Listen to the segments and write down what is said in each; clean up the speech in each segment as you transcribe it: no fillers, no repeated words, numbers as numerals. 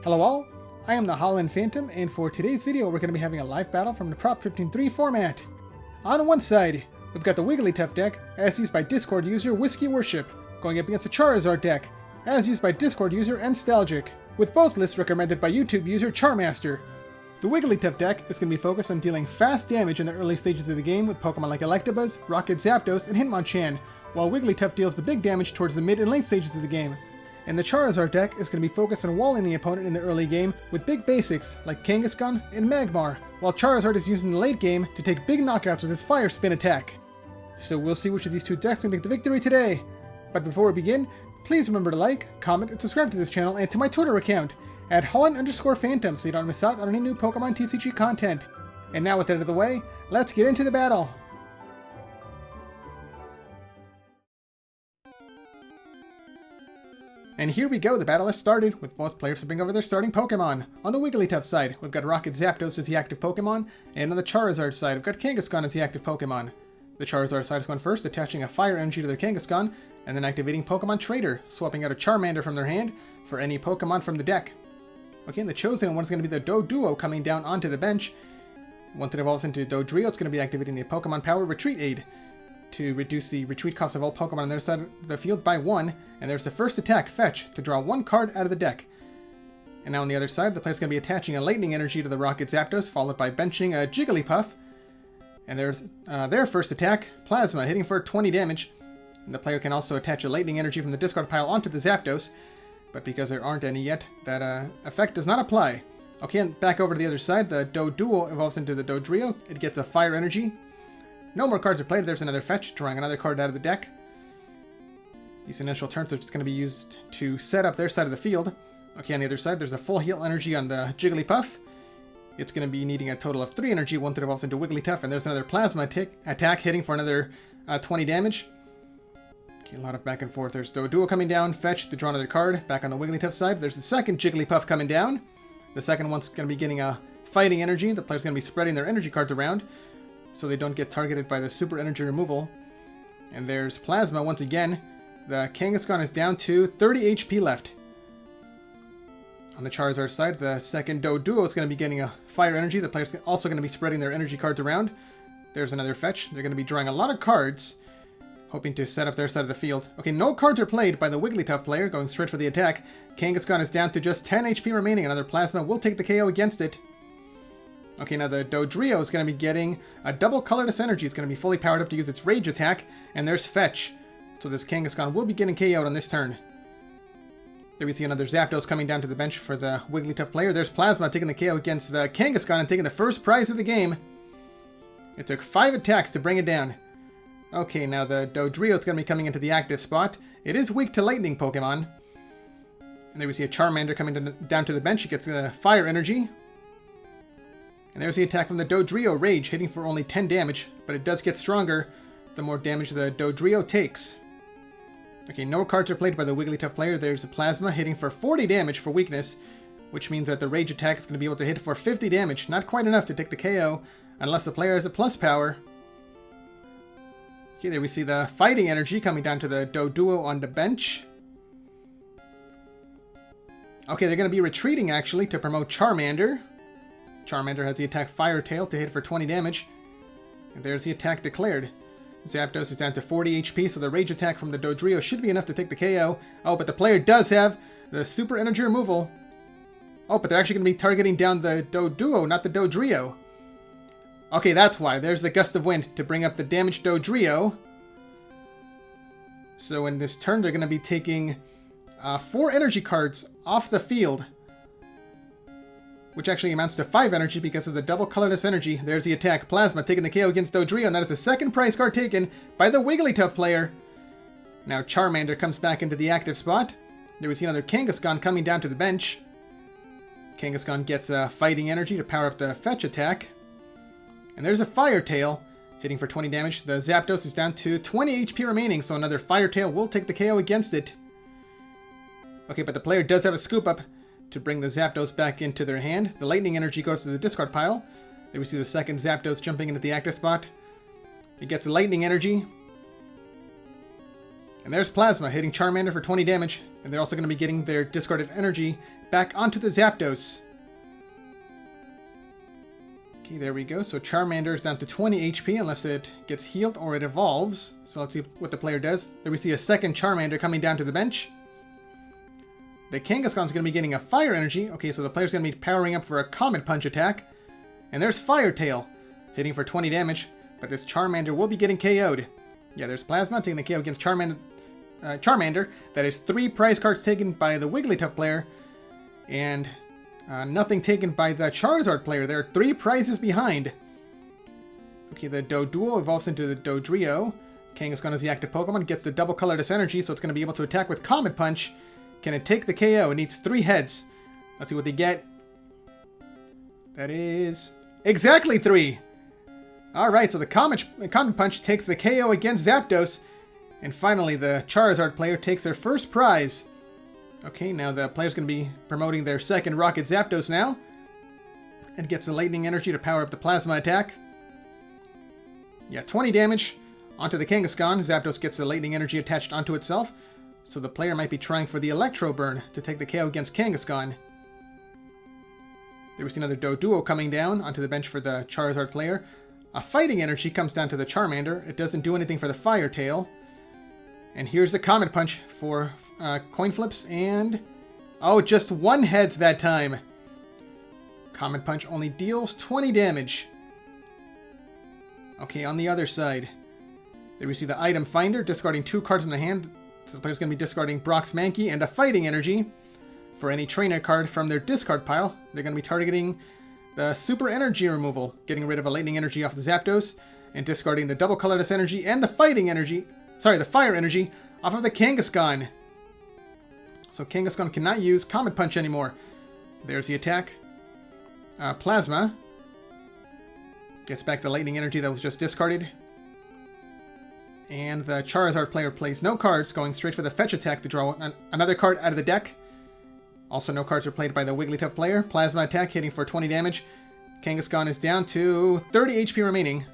Hello all, I am the Holland Phantom, and for today's video we're going to be having a live battle from the Prop 15-3 format. On one side, we've got the Wigglytuff deck, as used by Discord user Whiskey Worship, going up against the Charizard deck, as used by Discord user Nostalgic, with both lists recommended by YouTube user Charmaster. The Wigglytuff deck is going to be focused on dealing fast damage in the early stages of the game with Pokemon like Electabuzz, Rocket Zapdos, and Hitmonchan, while Wigglytuff deals the big damage towards the mid and late stages of the game. And the Charizard deck is going to be focused on walling the opponent in the early game with big basics like Kangaskhan and Magmar, while Charizard is used in the late game to take big knockouts with his Fire Spin attack. So we'll see which of these two decks can take the victory today. But before we begin, please remember to like, comment, and subscribe to this channel and to my Twitter account at Holland_Phantom so you don't miss out on any new Pokemon TCG content. And now with that out of the way, let's get into the battle! And here we go, the battle has started, with both players flipping over their starting Pokemon. On the Wigglytuff side, we've got Rocket Zapdos as the active Pokemon, and on the Charizard side, we've got Kangaskhan as the active Pokemon. The Charizard side is going first, attaching a Fire Energy to their Kangaskhan, and then activating Pokemon Trader, swapping out a Charmander from their hand for any Pokemon from the deck. Okay, and the chosen one is going to be the Doduo coming down onto the bench. Once it evolves into Dodrio, it's going to be activating the Pokemon Power Retreat Aid to reduce the retreat cost of all Pokemon on their side of the field by 1, and there's the first attack, Fetch, to draw 1 card out of the deck. And now on the other side, the player's going to be attaching a Lightning Energy to the Rocket Zapdos, followed by benching a Jigglypuff, and there's their first attack, Plasma, hitting for 20 damage. And the player can also attach a Lightning Energy from the discard pile onto the Zapdos, but because there aren't any yet, that effect does not apply. Okay, and back over to the other side, the Doduo evolves into the Dodrio. It gets a Fire Energy. No more cards are played. There's another Fetch, drawing another card out of the deck. These initial turns are just going to be used to set up their side of the field. Okay, on the other side, there's a full heal energy on the Jigglypuff. It's going to be needing a total of 3 energy once it evolves into Wigglytuff, and there's another Plasma attack hitting for another 20 damage. Okay, a lot of back and forth. There's Doduo coming down, Fetch to draw another card. Back on the Wigglytuff side, there's the second Jigglypuff coming down. The second one's going to be getting a Fighting Energy. The player's going to be spreading their energy cards around so they don't get targeted by the Super Energy removal. And there's Plasma once again. The Kangaskhan is down to 30 HP left. On the Charizard side, the second Doduo is going to be getting a Fire Energy. The player's also going to be spreading their energy cards around. There's another Fetch. They're going to be drawing a lot of cards, hoping to set up their side of the field. Okay, no cards are played by the Wigglytuff player, going straight for the attack. Kangaskhan is down to just 10 HP remaining. Another Plasma will take the KO against it. Okay, now the Dodrio is going to be getting a double colorless energy. It's going to be fully powered up to use its Rage attack, and there's Fetch. So this Kangaskhan will be getting KO'd on this turn. There we see another Zapdos coming down to the bench for the Wigglytuff player. There's Plasma taking the KO against the Kangaskhan and taking the first prize of the game. It took 5 attacks to bring it down. Okay, now the Dodrio is going to be coming into the active spot. It is weak to Lightning Pokemon. And there we see a Charmander coming down to the bench. It gets a Fire Energy. And there's the attack from the Dodrio, Rage, hitting for only 10 damage, but it does get stronger the more damage the Dodrio takes. Okay, no cards are played by the Wigglytuff player. There's a Plasma hitting for 40 damage for weakness, which means that the Rage attack is going to be able to hit for 50 damage. Not quite enough to take the KO, unless the player has a plus power. Okay, there we see the Fighting Energy coming down to the Doduo on the bench. Okay, they're going to be retreating, actually, to promote Charmander. Charmander has the attack Fire Tail to hit for 20 damage. And there's the attack declared. Zapdos is down to 40 HP, so the Rage attack from the Dodrio should be enough to take the KO. Oh, but the player does have the Super Energy removal. Oh, but they're actually going to be targeting down the Doduo, not the Dodrio. Okay, that's why. There's the Gust of Wind to bring up the damaged Dodrio. So in this turn, they're going to be taking 4 energy cards off the field, which actually amounts to 5 energy because of the double colorless energy. There's the attack, Plasma taking the KO against Dodrio, and that is the second prize card taken by the Wigglytuff player. Now Charmander comes back into the active spot. There we see another Kangaskhan coming down to the bench. Kangaskhan gets a Fighting Energy to power up the Fetch attack. And there's a Fire Tail, hitting for 20 damage. The Zapdos is down to 20 HP remaining, so another Fire Tail will take the KO against it. Okay, but the player does have a Scoop Up to bring the Zapdos back into their hand. The Lightning Energy goes to the discard pile. There we see the second Zapdos jumping into the active spot. It gets a Lightning Energy. And there's Plasma hitting Charmander for 20 damage. And they're also going to be getting their discarded energy back onto the Zapdos. Okay, there we go. So Charmander is down to 20 HP unless it gets healed or it evolves. So let's see what the player does. There we see a second Charmander coming down to the bench. The Kangaskhan's going to be getting a fire energy. Okay, so the player's going to be powering up for a Comet Punch attack. And there's Fire Tail hitting for 20 damage. But this Charmander will be getting KO'd. Yeah, there's Plasma taking the KO against Charmander. That is 3 prize cards taken by the Wigglytuff player. And nothing taken by the Charizard player. There are 3 prizes behind. Okay, the Doduo evolves into the Dodrio. Kangaskhan is the active Pokemon. Gets the double colorless energy, so it's going to be able to attack with Comet Punch. Can it take the KO? It needs 3 heads. Let's see what they get. That is exactly 3. Alright, so the Comet Punch takes the KO against Zapdos. And finally, the Charizard player takes their first prize. Okay, now the player's going to be promoting their second Rocket Zapdos now. And gets the lightning energy to power up the Plasma attack. Yeah, 20 damage onto the Kangaskhan. Zapdos gets the lightning energy attached onto itself. So the player might be trying for the Electro Burn to take the KO against Kangaskhan. There we see another Doduo coming down onto the bench for the Charizard player. A Fighting Energy comes down to the Charmander. It doesn't do anything for the Fire Tail. And here's the Comet Punch for coin flips and... Oh, just 1 heads that time. Comet Punch only deals 20 damage. Okay, on the other side. There we see the Item Finder discarding 2 cards in the hand. So the player's going to be discarding Brock's Mankey and a Fighting Energy for any trainer card from their discard pile. They're going to be targeting the Super Energy removal, getting rid of a Lightning Energy off the Zapdos, and discarding the double colorless energy and the Fighting Energy, sorry, the Fire Energy off of the Kangaskhan. So Kangaskhan cannot use Comet Punch anymore. There's the attack. Plasma gets back the Lightning Energy that was just discarded. And the Charizard player plays no cards, going straight for the Fetch attack to draw another card out of the deck. Also, no cards are played by the Wigglytuff player. Plasma attack hitting for 20 damage. Kangaskhan is down to 30 HP remaining.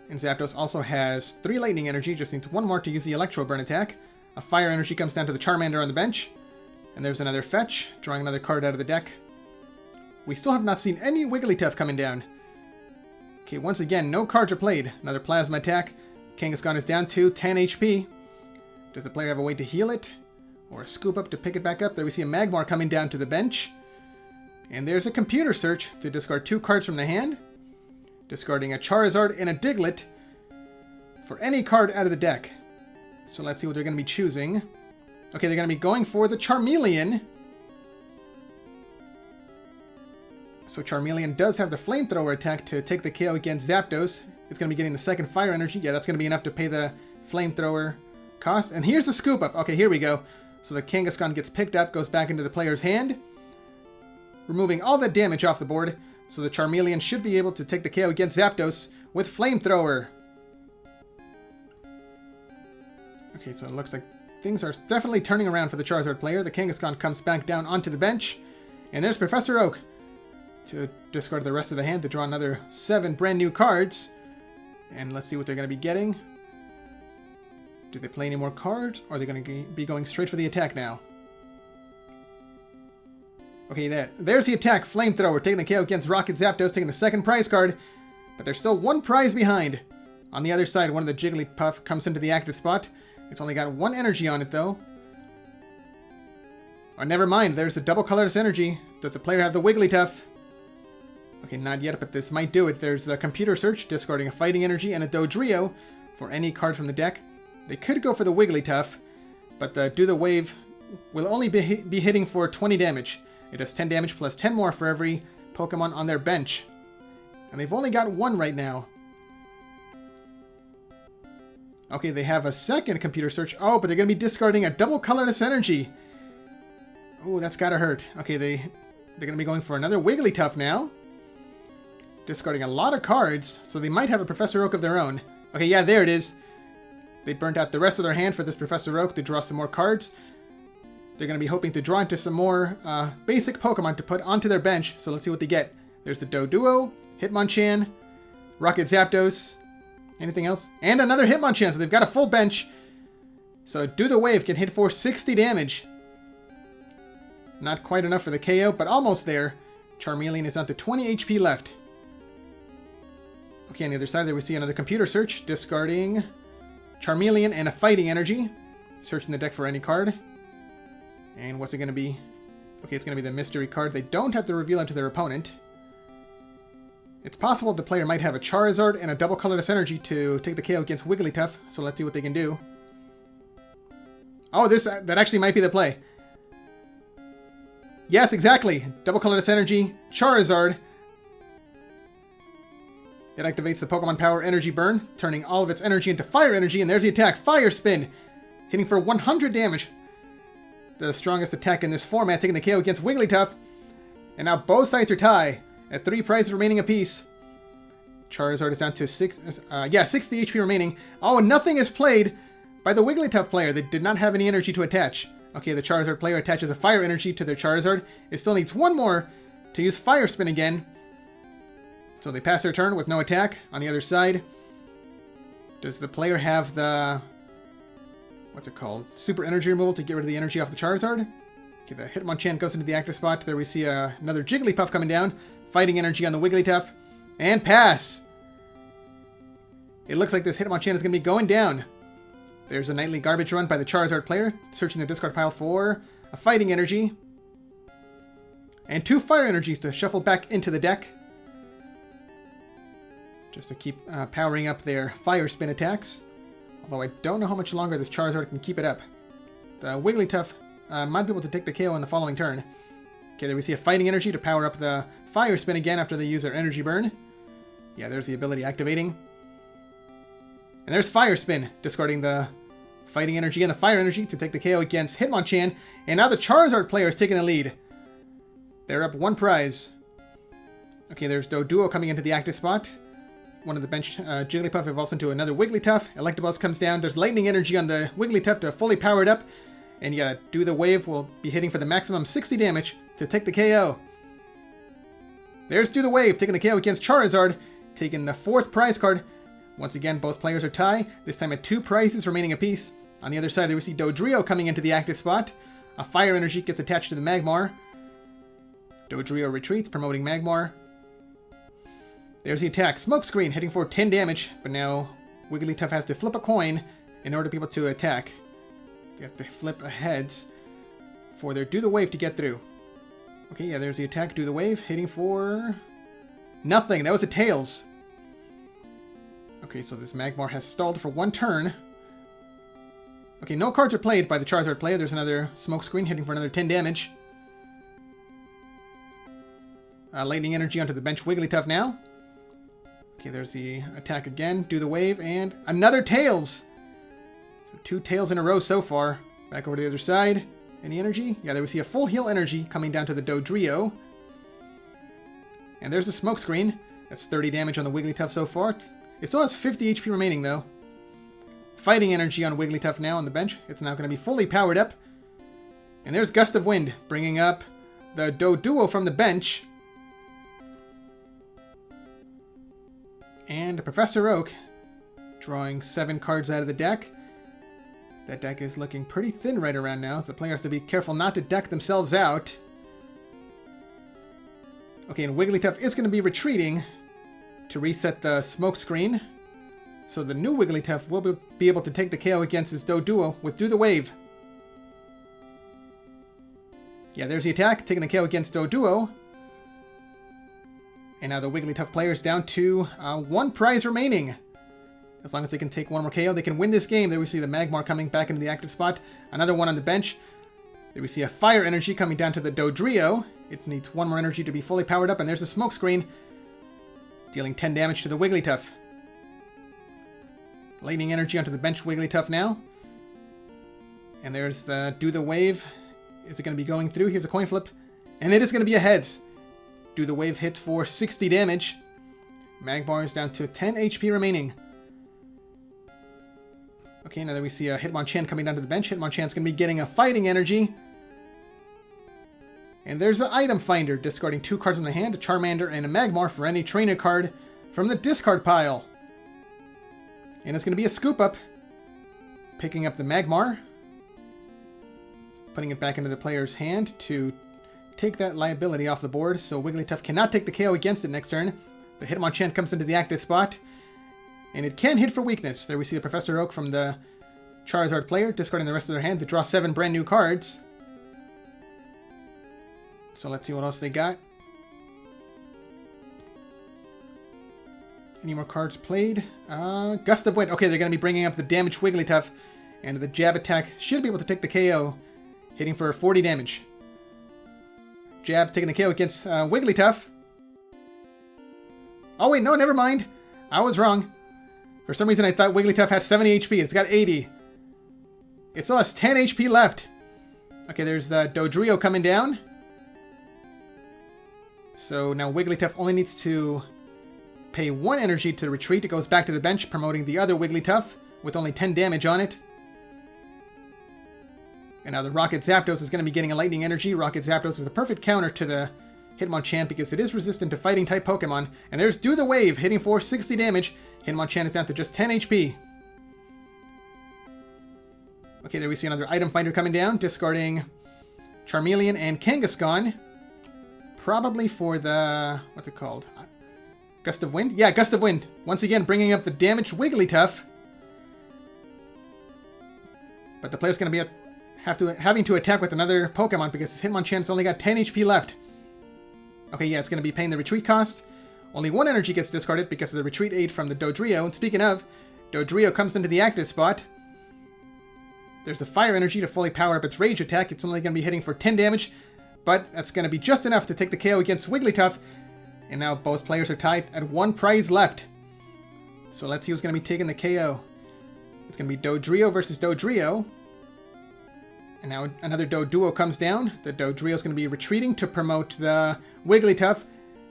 And Zapdos also has 3 Lightning Energy, just needs 1 more to use the Electro Burn attack. A Fire Energy comes down to the Charmander on the bench. And there's another Fetch, drawing another card out of the deck. We still have not seen any Wigglytuff coming down. Okay, once again, no cards are played. Another Plasma attack. Kangaskhan is down to 10 HP. Does the player have a way to heal it? Or a scoop up to pick it back up? There we see a Magmar coming down to the bench. And there's a Computer Search to discard 2 cards from the hand. Discarding a Charizard and a Diglett for any card out of the deck. So let's see what they're going to be choosing. Okay, they're going to be going for the Charmeleon. So Charmeleon does have the Flamethrower attack to take the KO against Zapdos. It's going to be getting the second Fire Energy. Yeah, that's going to be enough to pay the Flamethrower cost. And here's the Scoop Up. Okay, here we go. So the Kangaskhan gets picked up, goes back into the player's hand, removing all that damage off the board. So the Charmeleon should be able to take the KO against Zapdos with Flamethrower. Okay, so it looks like things are definitely turning around for the Charizard player. The Kangaskhan comes back down onto the bench. And there's Professor Oak to discard the rest of the hand to draw another 7 brand new cards. And let's see what they're going to be getting. Do they play any more cards, or are they going to be going straight for the attack now? Okay, there's the attack. Flamethrower taking the KO against Rocket Zapdos, taking the second prize card. But there's still 1 prize behind. On the other side, one of the Jigglypuff comes into the active spot. It's only got 1 energy on it, though. Oh, never mind. There's the double colorless energy. Does the player have the Wigglytuff? Okay, not yet, but this might do it. There's a Computer Search, discarding a Fighting Energy and a Dodrio for any card from the deck. They could go for the Wigglytuff, but the Do the Wave will only be hitting for 20 damage. It does 10 damage plus 10 more for every Pokemon on their bench. And they've only got 1 right now. Okay, they have a second Computer Search. Oh, but they're going to be discarding a double colorless energy. Oh, that's gotta hurt. Okay, they're going to be going for another Wigglytuff now. Discarding a lot of cards, so they might have a Professor Oak of their own. Okay, yeah, there it is. They burnt out the rest of their hand for this Professor Oak to draw some more cards. They're going to be hoping to draw into some more basic Pokemon to put onto their bench, so let's see what they get. There's the Doduo, Hitmonchan, Rocket Zapdos, Anything else? And another Hitmonchan, so they've got a full bench. So Do the Wave can hit for 60 damage. Not quite enough for the KO, but almost there. Charmeleon is down to 20 HP left. Okay, on the other side there we see another computer search, discarding Charmeleon and a Fighting Energy. Searching the deck for any card. And what's it going to be? Okay, it's going to be the mystery card. They don't have to reveal it to their opponent. It's possible the player might have a Charizard and a double colorless energy to take the KO against Wigglytuff, so let's see what they can do. Oh, that actually might be the play. Yes, exactly. Double colorless energy, Charizard. It activates the Pokemon Power Energy Burn, turning all of its energy into fire energy, and there's the attack, Fire Spin, hitting for 100 damage. The strongest attack in this format, taking the KO against Wigglytuff. And now both sides are tied at 3 prizes remaining apiece. Charizard is down to 60 HP remaining. Oh, and nothing is played by the Wigglytuff player. They did not have any energy to attach. Okay, the Charizard player attaches a fire energy to their Charizard. It still needs one more to use Fire Spin again. So they pass their turn with no attack. On the other side, does the player have the... what's it called? Super Energy Removal to get rid of the energy off the Charizard? Okay, the Hitmonchan goes into the active spot. There we see another Jigglypuff coming down. Fighting Energy on the Wigglytuff. And pass! It looks like this Hitmonchan is going to be going down. There's a Nightly Garbage Run by the Charizard player, searching the discard pile for a Fighting Energy. And 2 Fire Energies to shuffle back into the deck. Just to keep powering up their Fire Spin attacks. Although I don't know how much longer this Charizard can keep it up. The Wigglytuff might be able to take the KO in the following turn. Okay, there we see a Fighting Energy to power up the Fire Spin again after they use their Energy Burn. Yeah, there's the ability activating. And there's Fire Spin, discarding the Fighting Energy and the Fire Energy to take the KO against Hitmonchan. And now the Charizard player is taking the lead. They're up 1 prize. Okay, there's Doduo coming into the active spot. One of the bench Jigglypuff evolves into another Wigglytuff. Electabuzz comes down. There's Lightning Energy on the Wigglytuff to fully power it up. And yeah, Do the Wave will be hitting for the maximum 60 damage to take the KO. There's Do the Wave taking the KO against Charizard, taking the 4th prize card. Once again, both players are tied, this time at 2 prizes remaining apiece. On the other side, there we see Dodrio coming into the active spot. A Fire Energy gets attached to the Magmar. Dodrio retreats, promoting Magmar. There's the attack. Smokescreen hitting for 10 damage, but now Wigglytuff has to flip a coin in order to be able to attack. They have to flip a heads for their Do the Wave to get through. Okay, yeah, there's the attack. Do the Wave hitting for... nothing. That was a Tails. Okay, so this Magmar has stalled for 1 turn. Okay, no cards are played by the Charizard player. There's another Smokescreen hitting for another 10 damage. Lightning Energy onto the bench Wigglytuff now. Okay, there's the attack again. Do the Wave, and another Tails! So 2 Tails in a row so far. Back over to the other side. Any energy? Yeah, there we see a full heal energy coming down to the Dodrio. And there's the Smokescreen. That's 30 damage on the Wigglytuff so far. It still has 50 HP remaining, though. Fighting Energy on Wigglytuff now on the bench. It's now going to be fully powered up. And there's Gust of Wind, bringing up the Doduo from the bench. And Professor Oak, drawing 7 cards out of the deck. That deck is looking pretty thin right around now. The player has to be careful not to deck themselves out. Okay, and Wigglytuff is going to be retreating to reset the Smokescreen. So the new Wigglytuff will be able to take the KO against his Doduo with Do the Wave. Yeah, there's the attack, taking the KO against Doduo. And now the Wigglytuff player is down to 1 prize remaining. As long as they can take 1 more KO, they can win this game. There we see the Magmar coming back into the active spot. Another one on the bench. There we see a Fire Energy coming down to the Dodrio. It needs 1 more energy to be fully powered up. And there's a Smokescreen, dealing 10 damage to the Wigglytuff. Lightning Energy onto the bench Wigglytuff now. And there's the Do the Wave. Is it going to be going through? Here's a coin flip. And it is going to be a heads. Do the Wave hits for 60 damage. Magmar is down to 10 HP remaining. Okay, now that we see a Hitmonchan coming down to the bench, Hitmonchan's going to be getting a Fighting Energy. And there's the Item Finder, discarding 2 cards from the hand, a Charmander and a Magmar for any trainer card from the discard pile. And it's going to be a scoop up. Picking up the Magmar. Putting it back into the player's hand to take that liability off the board. So Wigglytuff cannot take the KO against it next turn. The Hitmonchan comes into the active spot. And it can hit for weakness. There we see the Professor Oak from the Charizard player, discarding the rest of their hand to draw 7 brand new cards. So let's see what else they got. Any more cards played? Gust of Wind. Okay, they're going to be bringing up the damaged Wigglytuff. And the jab attack should be able to take the KO, hitting for 40 damage. Jab taking the KO against Wigglytuff. Oh wait, no, never mind. I was wrong. For some reason I thought Wigglytuff had 70 HP. It's got 80. It still has 10 HP left. Okay, there's the Dodrio coming down. So now Wigglytuff only needs to pay 1 energy to retreat. It goes back to the bench, promoting the other Wigglytuff with only 10 damage on it. And now the Rocket Zapdos is going to be getting a lightning energy. Rocket Zapdos is the perfect counter to the Hitmonchan because it is resistant to fighting type Pokemon. And there's Do the Wave hitting for 60 damage. Hitmonchan is down to just 10 HP. Okay, there we see another item finder coming down, discarding Charmeleon and Kangaskhan. Probably for the... what's it called? Gust of Wind? Yeah, Gust of Wind. Once again, bringing up the damaged Wigglytuff. But the player's going to be having to attack with another Pokemon because his Hitmonchan's only got 10 HP left. Okay, yeah, it's going to be paying the retreat cost. Only 1 energy gets discarded because of the retreat aid from the Dodrio. And speaking of, Dodrio comes into the active spot. There's a fire energy to fully power up its rage attack. It's only going to be hitting for 10 damage, but that's going to be just enough to take the KO against Wigglytuff. And now both players are tied at 1 prize left. So let's see who's going to be taking the KO. It's going to be Dodrio versus Dodrio. And now another Doduo comes down. The Dodrio is going to be retreating to promote the Wigglytuff.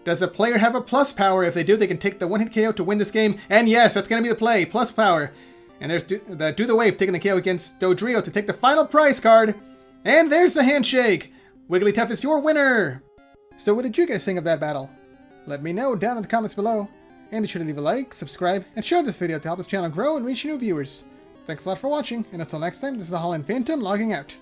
Does the player have a plus power? If they do, they can take the 1-hit KO to win this game. And yes, that's going to be the play. Plus power. And there's Do the Wave taking the KO against Dodrio to take the final prize card. And there's the handshake. Wigglytuff is your winner. So what did you guys think of that battle? Let me know down in the comments below. And be sure to leave a like, subscribe, and share this video to help this channel grow and reach new viewers. Thanks a lot for watching, and until next time, this is the Holland Phantom logging out.